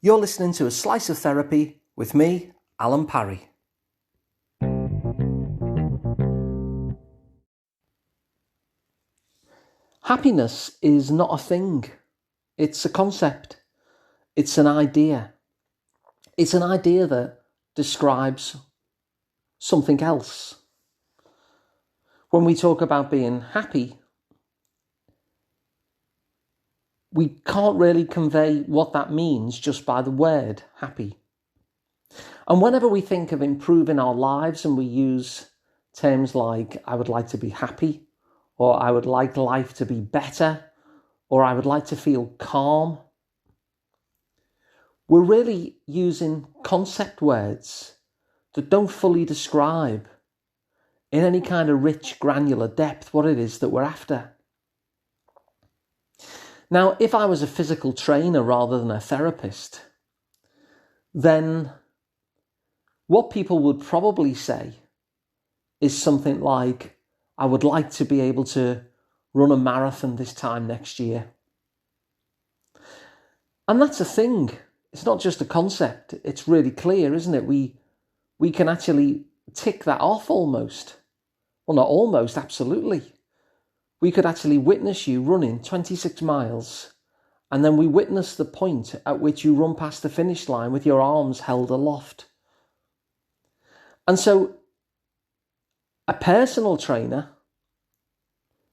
You're listening to A Slice of Therapy with me, Alun Parry. Happiness is not a thing. It's a concept. It's an idea. It's an idea that describes something else. When we talk about being happy, we can't really convey what that means just by the word happy. And whenever we think of improving our lives and we use terms like, I would like to be happy, or I would like life to be better, or I would like to feel calm, we're really using concept words that don't fully describe in any kind of rich, granular depth what it is that we're after. Now, if I was a physical trainer rather than a therapist, then what people would probably say is something like, I would like to be able to run a marathon this time next year. And that's a thing. It's not just a concept. It's really clear, isn't it? We can actually tick that off almost. Well, not almost, absolutely. We could actually witness you running 26 miles, and then we witness the point at which you run past the finish line with your arms held aloft. And so a personal trainer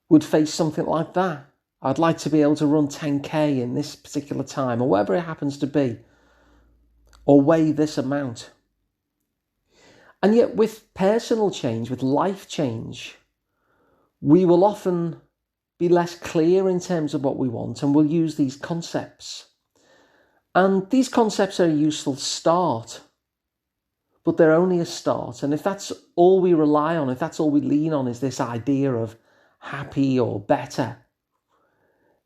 would face something like that. I'd like to be able to run 10k in this particular time, or whatever it happens to be, or weigh this amount. And yet with personal change, with life change, we will often be less clear in terms of what we want, and we'll use these concepts. And these concepts are a useful start, but they're only a start. And if that's all we rely on, if that's all we lean on is this idea of happy or better,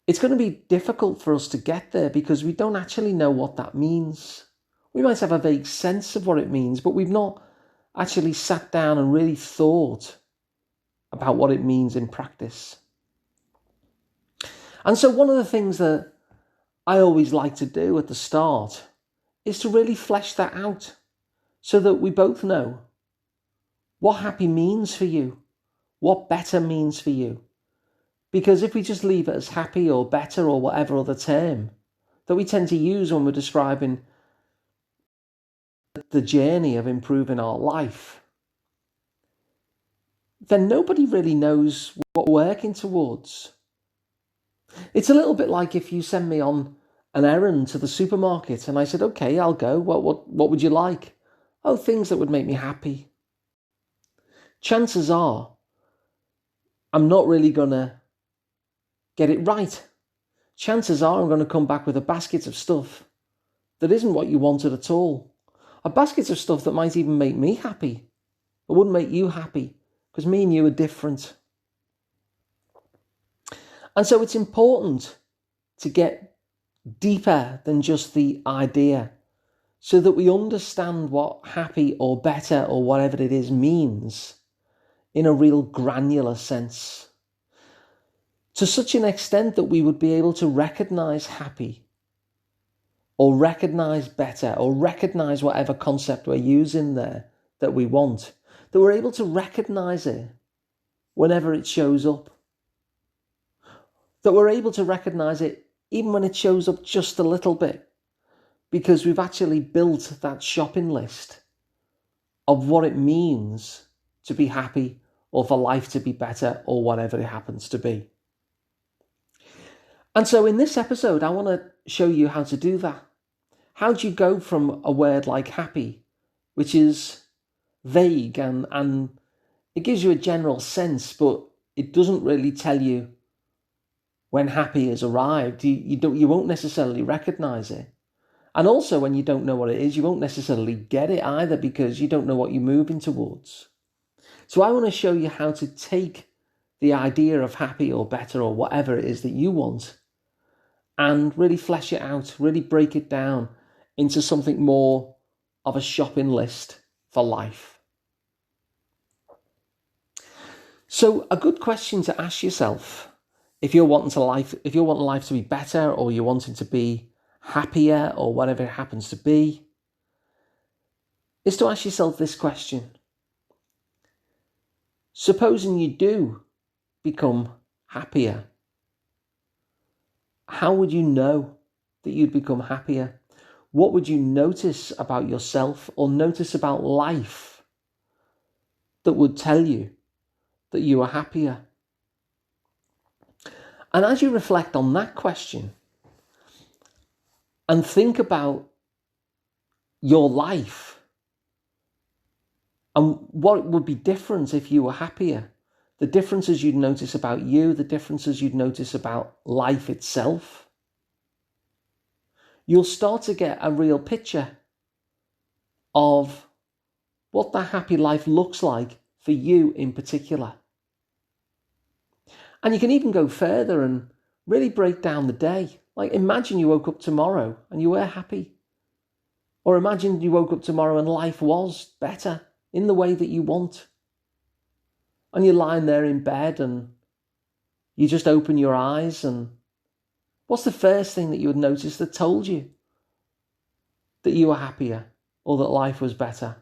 it's going to be difficult for us to get there because we don't actually know what that means. We might have a vague sense of what it means, but we've not actually sat down and really thought about what it means in practice. And so one of the things that I always like to do at the start is to really flesh that out so that we both know what happy means for you, what better means for you. Because if we just leave it as happy or better or whatever other term that we tend to use when we're describing the journey of improving our life, then nobody really knows what we're working towards. It's a little bit like if you send me on an errand to the supermarket and I said, okay, I'll go. What would you like? Oh, things that would make me happy. Chances are I'm not really going to get it right. Chances are I'm going to come back with a basket of stuff that isn't what you wanted at all. A basket of stuff that might even make me happy, but wouldn't make you happy, because me and you are different. And so it's important to get deeper than just the idea so that we understand what happy or better or whatever it is means in a real granular sense. To such an extent that we would be able to recognize happy or recognize better or recognize whatever concept we're using there that we want, that we're able to recognize it whenever it shows up. That we're able to recognize it even when it shows up just a little bit, because we've actually built that shopping list of what it means to be happy or for life to be better or whatever it happens to be. And so in this episode, I want to show you how to do that. How do you go from a word like happy, which is vague and it gives you a general sense, but it doesn't really tell you when happy has arrived. You won't necessarily recognize it. And also when you don't know what it is, you won't necessarily get it either because you don't know what you're moving towards. So I want to show you how to take the idea of happy or better or whatever it is that you want and really flesh it out, really break it down into something more of a shopping list for life. So a good question to ask yourself if you're wanting life to be better or you're wanting to be happier, or whatever it happens to be, is to ask yourself this question. Supposing you do become happier, how would you know that you'd become happier? What would you notice about yourself or notice about life that would tell you that you are happier? And as you reflect on that question and think about your life and what would be different if you were happier, the differences you'd notice about you, the differences you'd notice about life itself, you'll start to get a real picture of what that happy life looks like for you in particular. And you can even go further and really break down the day. Like, imagine you woke up tomorrow and you were happy. Or imagine you woke up tomorrow and life was better in the way that you want. And you're lying there in bed and you just open your eyes, and what's the first thing that you would notice that told you that you were happier or that life was better?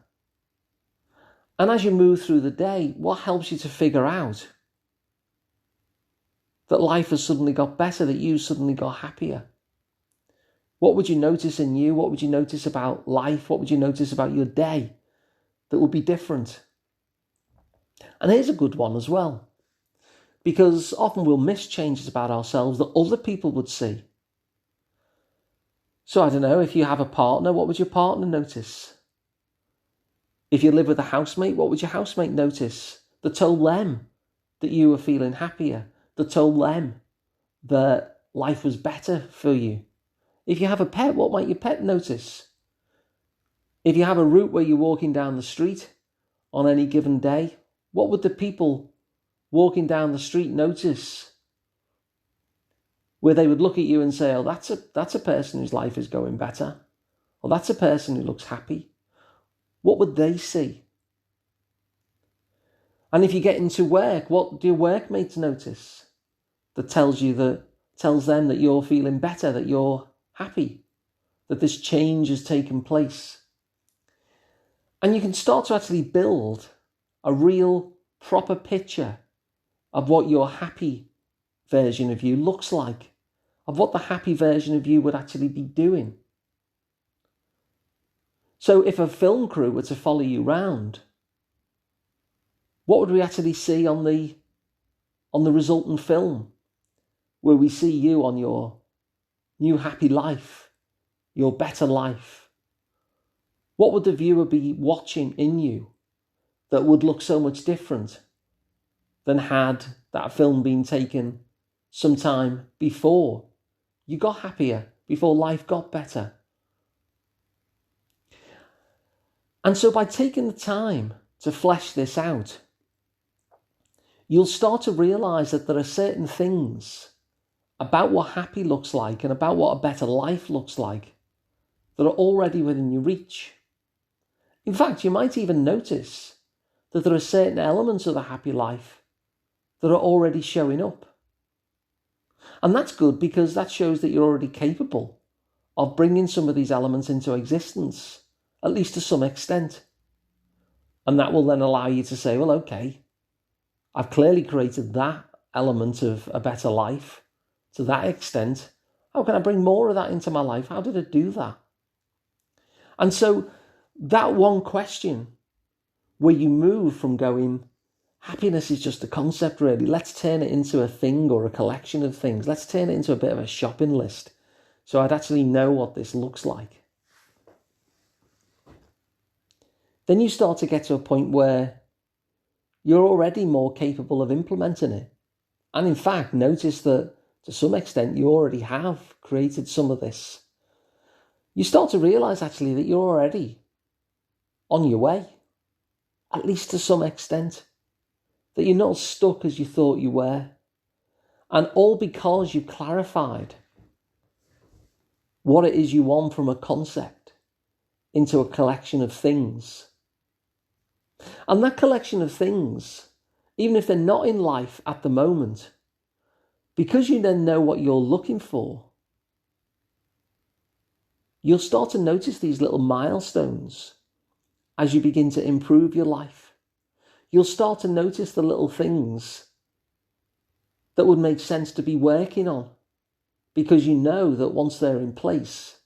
And as you move through the day, what helps you to figure out that life has suddenly got better, that you suddenly got happier? What would you notice in you? What would you notice about life? What would you notice about your day that would be different? And here's a good one as well, because often we'll miss changes about ourselves that other people would see. So I don't know, if you have a partner, what would your partner notice? If you live with a housemate, what would your housemate notice that told them that you were feeling happier, that told them that life was better for you? If you have a pet, what might your pet notice? If you have a route where you're walking down the street on any given day, what would the people walking down the street notice? Where they would look at you and say, oh, that's a person whose life is going better. Or that's a person who looks happy. What would they see? And if you get into work, what do your workmates notice that tells them that you're feeling better, that you're happy, that this change has taken place? And you can start to actually build a real proper picture of what your happy version of you looks like, of what the happy version of you would actually be doing. So if a film crew were to follow you round, what would we actually see on the resultant film, where we see you on your new happy life, your better life? What would the viewer be watching in you that would look so much different than had that film been taken some time before you got happier, before life got better? And so by taking the time to flesh this out, you'll start to realise that there are certain things about what happy looks like and about what a better life looks like that are already within your reach. In fact, you might even notice that there are certain elements of the happy life that are already showing up. And that's good, because that shows that you're already capable of bringing some of these elements into existence, at least to some extent. And that will then allow you to say, well, okay, I've clearly created that element of a better life to that extent. How can I bring more of that into my life? How did I do that? And so that one question, where you move from going, happiness is just a concept really, let's turn it into a thing or a collection of things. Let's turn it into a bit of a shopping list, so I'd actually know what this looks like. Then you start to get to a point where you're already more capable of implementing it. And in fact, notice that to some extent you already have created some of this. You start to realise actually that you're already on your way, at least to some extent, that you're not as stuck as you thought you were. And all because you've clarified what it is you want from a concept into a collection of things. And that collection of things, even if they're not in life at the moment, because you then know what you're looking for, you'll start to notice these little milestones as you begin to improve your life. You'll start to notice the little things that would make sense to be working on, because you know that once they're in place,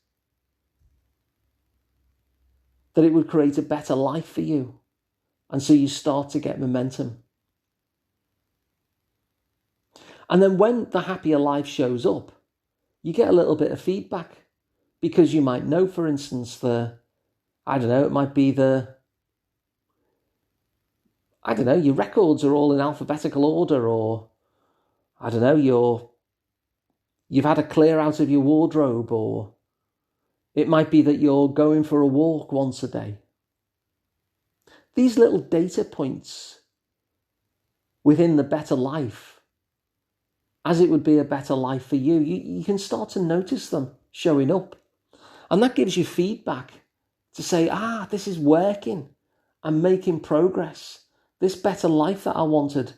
that it would create a better life for you. And so you start to get momentum. And then when the happier life shows up, you get a little bit of feedback, because you might know, for instance, it might be your records are all in alphabetical order, or you've had a clear out of your wardrobe, or it might be that you're going for a walk once a day. These little data points within the better life, as it would be a better life for you, you can start to notice them showing up. And that gives you feedback to say, this is working. I'm making progress. This better life that I wanted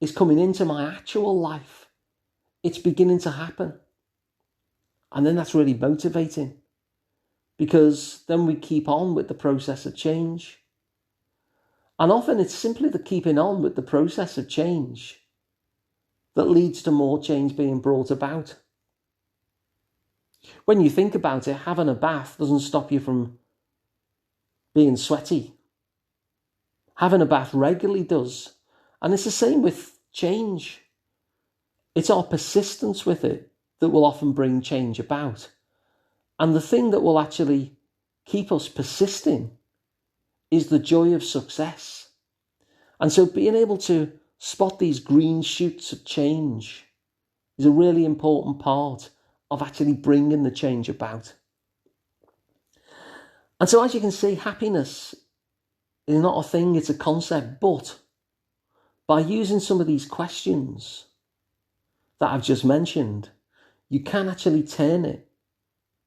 is coming into my actual life. It's beginning to happen. And then that's really motivating, because then we keep on with the process of change. And often it's simply the keeping on with the process of change that leads to more change being brought about. When you think about it, having a bath doesn't stop you from being sweaty. Having a bath regularly does. And it's the same with change. It's our persistence with it that will often bring change about. And the thing that will actually keep us persisting is the joy of success. And so being able to spot these green shoots of change is a really important part of actually bringing the change about. And so as you can see, happiness is not a thing, it's a concept. But by using some of these questions that I've just mentioned, you can actually turn it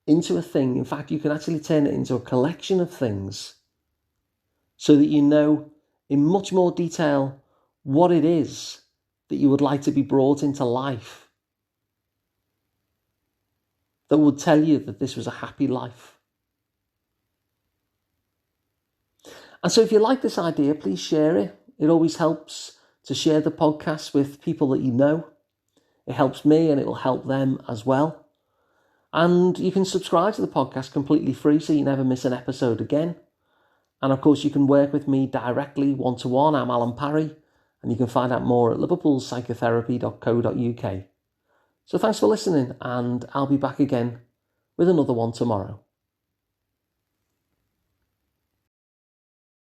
into a thing. In fact, you can actually turn it into a collection of things, so that you know in much more detail what it is that you would like to be brought into life, that would tell you that this was a happy life. And so if you like this idea, please share it. It always helps to share the podcast with people that you know. It helps me and it will help them as well. And you can subscribe to the podcast completely free, so you never miss an episode again. And of course, you can work with me directly, one-to-one. I'm Alun Parry, and you can find out more at liverpoolpsychotherapy.co.uk. So thanks for listening, and I'll be back again with another one tomorrow.